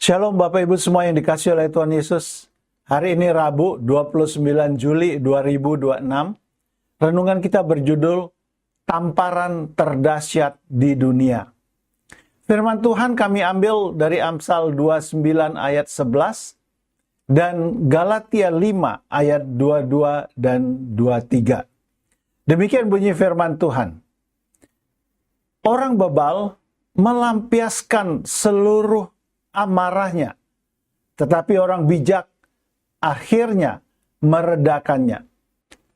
Shalom Bapak Ibu semua yang dikasihi oleh Tuhan Yesus. Hari ini Rabu 29 Juli 2026. Renungan kita berjudul Tamparan Terdahsyat di Dunia. Firman Tuhan kami ambil dari Amsal 29 ayat 11 dan Galatia 5 ayat 22 dan 23. Demikian bunyi firman Tuhan. Orang bebal melampiaskan seluruh amarahnya, tetapi orang bijak akhirnya meredakannya.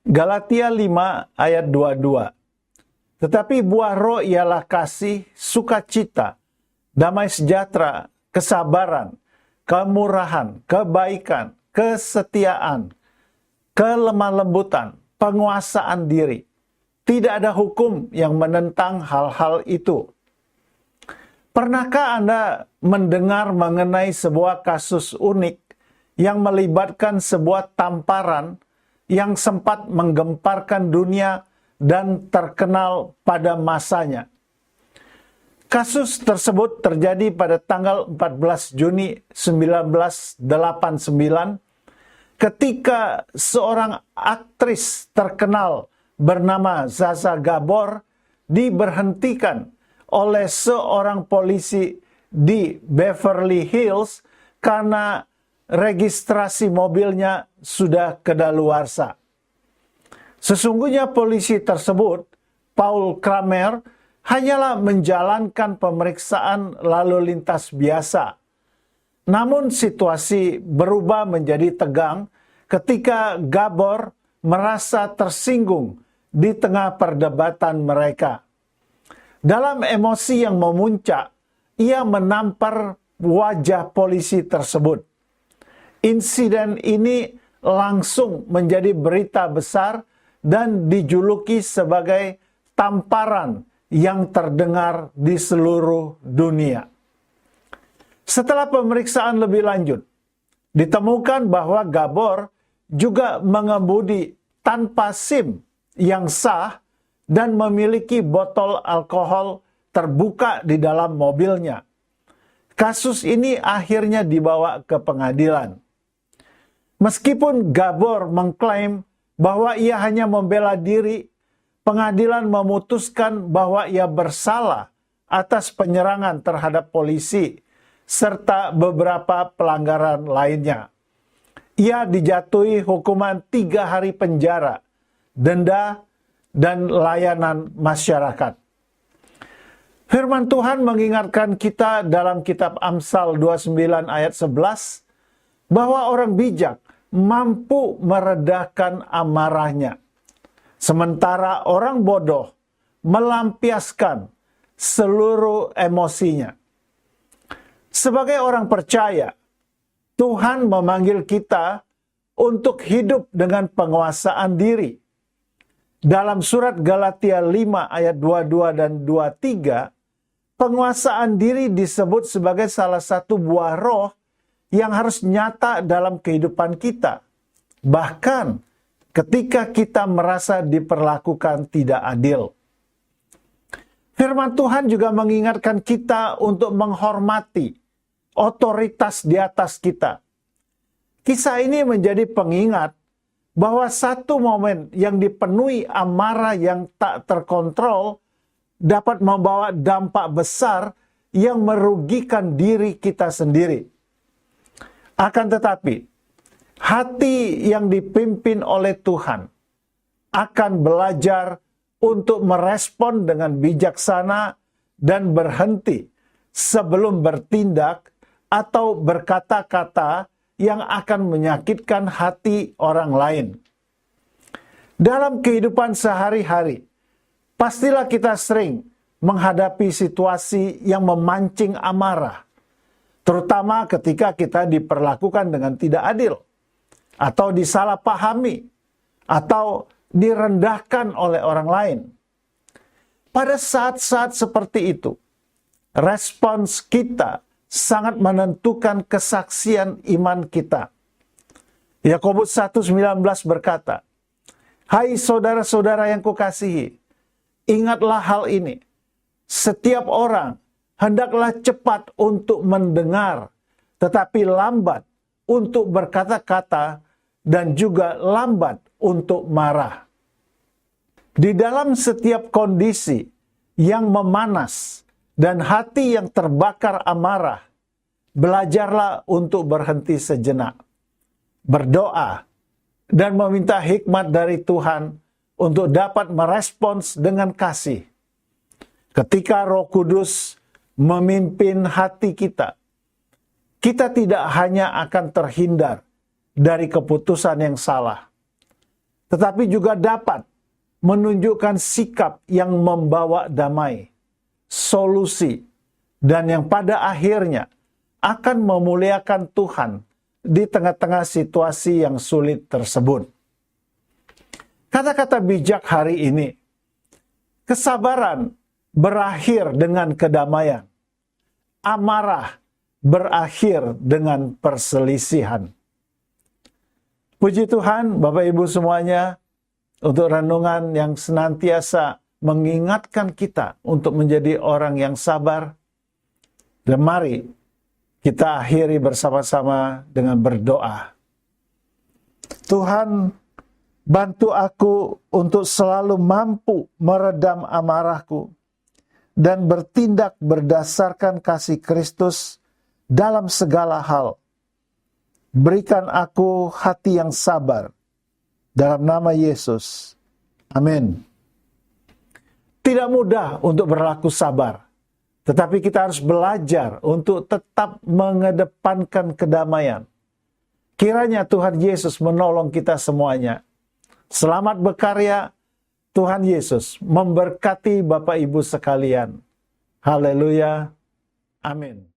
Galatia 5 ayat 22. Tetapi buah roh ialah kasih, sukacita, damai sejahtera, kesabaran, kemurahan, kebaikan, kesetiaan, kelemah lembutan, penguasaan diri. Tidak ada hukum yang menentang hal-hal itu. Pernahkah Anda mendengar mengenai sebuah kasus unik yang melibatkan sebuah tamparan yang sempat menggemparkan dunia dan terkenal pada masanya? Kasus tersebut terjadi pada tanggal 14 Juni 1989 ketika seorang aktris terkenal bernama Zaza Gabor diberhentikan oleh seorang polisi di Beverly Hills karena registrasi mobilnya sudah kadaluarsa. Sesungguhnya polisi tersebut, Paul Kramer, hanyalah menjalankan pemeriksaan lalu lintas biasa. Namun situasi berubah menjadi tegang ketika Gabor merasa tersinggung di tengah perdebatan mereka. Dalam emosi yang memuncak, ia menampar wajah polisi tersebut. Insiden ini langsung menjadi berita besar dan dijuluki sebagai tamparan yang terdengar di seluruh dunia. Setelah pemeriksaan lebih lanjut, ditemukan bahwa Gabor juga mengemudi tanpa SIM yang sah dan memiliki botol alkohol terbuka di dalam mobilnya. Kasus ini akhirnya dibawa ke pengadilan. Meskipun Gabor mengklaim bahwa ia hanya membela diri, pengadilan memutuskan bahwa ia bersalah atas penyerangan terhadap polisi serta beberapa pelanggaran lainnya. Ia dijatuhi hukuman 3 hari penjara, denda, dan layanan masyarakat. Firman Tuhan mengingatkan kita dalam kitab Amsal 29 ayat 11 bahwa orang bijak mampu meredakan amarahnya, sementara orang bodoh melampiaskan seluruh emosinya. Sebagai orang percaya, Tuhan memanggil kita untuk hidup dengan penguasaan diri. Dalam surat Galatia 5 ayat 22 dan 23, penguasaan diri disebut sebagai salah satu buah roh yang harus nyata dalam kehidupan kita. Bahkan ketika kita merasa diperlakukan tidak adil. Firman Tuhan juga mengingatkan kita untuk menghormati otoritas di atas kita. Kisah ini menjadi pengingat bahwa satu momen yang dipenuhi amarah yang tak terkontrol dapat membawa dampak besar yang merugikan diri kita sendiri. Akan tetapi, hati yang dipimpin oleh Tuhan akan belajar untuk merespon dengan bijaksana dan berhenti sebelum bertindak atau berkata-kata yang akan menyakitkan hati orang lain. Dalam kehidupan sehari-hari, pastilah kita sering menghadapi situasi yang memancing amarah, terutama ketika kita diperlakukan dengan tidak adil, atau disalahpahami, atau direndahkan oleh orang lain. Pada saat-saat seperti itu, respons kita sangat menentukan kesaksian iman kita. Yakobus 1:19 berkata, "Hai saudara-saudara yang kukasihi, ingatlah hal ini. Setiap orang hendaklah cepat untuk mendengar, tetapi lambat untuk berkata-kata dan juga lambat untuk marah. Di dalam setiap kondisi yang memanas dan hati yang terbakar amarah, belajarlah untuk berhenti sejenak, berdoa, dan meminta hikmat dari Tuhan untuk dapat merespons dengan kasih. Ketika Roh Kudus memimpin hati kita, kita tidak hanya akan terhindar dari keputusan yang salah, tetapi juga dapat menunjukkan sikap yang membawa damai, solusi, dan yang pada akhirnya akan memuliakan Tuhan di tengah-tengah situasi yang sulit tersebut. Kata-kata bijak hari ini, kesabaran berakhir dengan kedamaian, amarah berakhir dengan perselisihan. Puji Tuhan, Bapak Ibu semuanya, untuk renungan yang senantiasa mengingatkan kita untuk menjadi orang yang sabar. Dan mari kita akhiri bersama-sama dengan berdoa. Tuhan, bantu aku untuk selalu mampu meredam amarahku dan bertindak berdasarkan kasih Kristus dalam segala hal. Berikan aku hati yang sabar. Dalam nama Yesus. Amin. Tidak mudah untuk berlaku sabar, tetapi kita harus belajar untuk tetap mengedepankan kedamaian. Kiranya Tuhan Yesus menolong kita semuanya. Selamat berkarya. Tuhan Yesus memberkati Bapak Ibu sekalian. Haleluya. Amin.